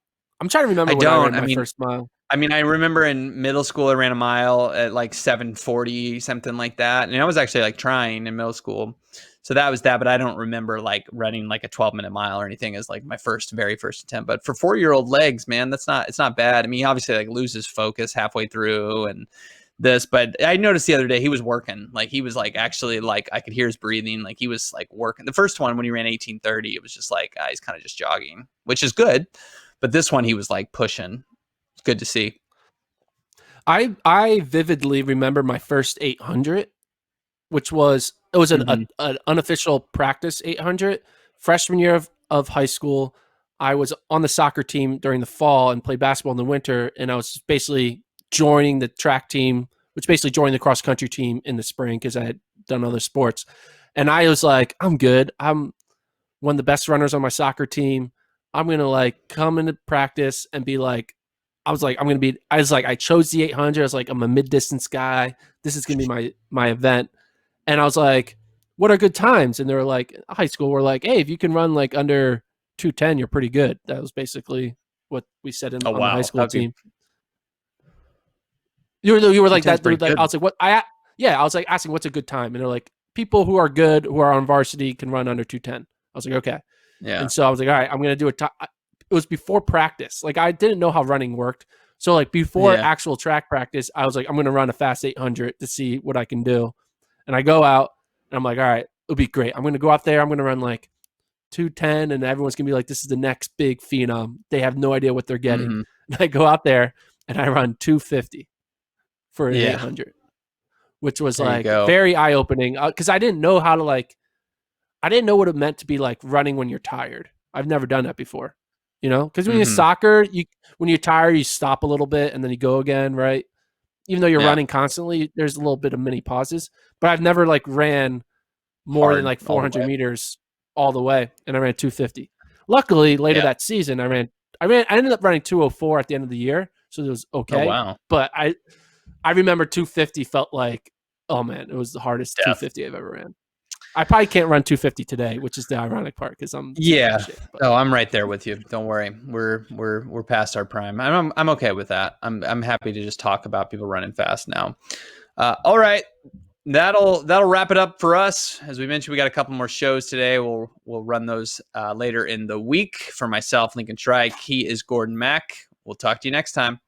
[SPEAKER 2] I'm trying to remember when I ran my first mile.
[SPEAKER 1] I mean, I remember in middle school, I ran a mile at like 7:40, something like that. And I was actually like trying in middle school. So that was that. But I don't remember like running like a 12-minute mile or anything as like my very first attempt. But for 4-year-old legs, man, it's not bad. I mean, he obviously like loses focus halfway through and but I noticed the other day he was working. Like he was like actually like I could hear his breathing. Like he was like working. The first one when he ran 18:30, it was just like he's kind of just jogging, which is good. But this one he was like pushing. Good to see.
[SPEAKER 2] I vividly remember my first 800, which was it was an unofficial practice 800 freshman year of high school. I was on the soccer team during the fall and played basketball in the winter, and I was basically joining the track team, which basically joined the cross country team in the spring because I had done other sports. And I was like, I'm good. I'm one of the best runners on my soccer team. I'm gonna like come into practice and be like, I chose the 800. I was like, I'm a mid distance guy. This is gonna be my event. And I was like, what are good times? And they were like, high school, we're like, hey, if you can run like under 210, you're pretty good. That was basically what we said
[SPEAKER 1] Oh
[SPEAKER 2] on the high
[SPEAKER 1] wow,
[SPEAKER 2] school
[SPEAKER 1] that'd be
[SPEAKER 2] team. You were like
[SPEAKER 1] 210's
[SPEAKER 2] that.
[SPEAKER 1] pretty
[SPEAKER 2] Like,
[SPEAKER 1] good.
[SPEAKER 2] I was like, I was like asking what's a good time. And they're like, people who are good, who are on varsity can run under 210. I was like, okay.
[SPEAKER 1] Yeah.
[SPEAKER 2] And so I was like, all right, I'm going to do it. It was before practice. Like I didn't know how running worked. So like before
[SPEAKER 1] Yeah.
[SPEAKER 2] actual track practice, I was like, I'm going to run a fast 800 to see what I can do. And I go out and I'm like, all right, it'll be great. I'm going to go out there. I'm going to run like 210 and everyone's going to be like, this is the next big phenom. They have no idea what they're getting.
[SPEAKER 1] Mm-hmm.
[SPEAKER 2] And I go out there and I run 250 for an
[SPEAKER 1] Yeah.
[SPEAKER 2] 800, which was
[SPEAKER 1] There you
[SPEAKER 2] like
[SPEAKER 1] go.
[SPEAKER 2] very eye opening because I didn't know how to I didn't know what it meant to be like running when you're tired. I've never done that before, because when you're
[SPEAKER 1] Mm-hmm.
[SPEAKER 2] soccer, when you're tired, you stop a little bit and then you go again, right? Even though you're
[SPEAKER 1] Yeah.
[SPEAKER 2] running constantly, there's a little bit of mini pauses. But I've never like ran more than
[SPEAKER 1] Hard
[SPEAKER 2] like
[SPEAKER 1] all the
[SPEAKER 2] 400
[SPEAKER 1] way.
[SPEAKER 2] meters all the way, and I ran 250. Luckily, later
[SPEAKER 1] Yeah.
[SPEAKER 2] that season, I ended up running 204 at the end of the year, so it was
[SPEAKER 1] Oh
[SPEAKER 2] okay.
[SPEAKER 1] wow.
[SPEAKER 2] But I remember 250 felt like, oh man, it was the hardest
[SPEAKER 1] Death.
[SPEAKER 2] 250 I've ever ran. I probably can't run 250 today, which is the ironic part because I'm super out
[SPEAKER 1] Yeah.
[SPEAKER 2] of shape. But.
[SPEAKER 1] Oh, I'm right there with you. Don't worry. We're past our prime. I'm okay with that. I'm happy to just talk about people running fast now. All right. That'll wrap it up for us. As we mentioned, we got a couple more shows today. We'll run those later in the week. For myself, Lincoln Shrike. He is Gordon Mack. We'll talk to you next time.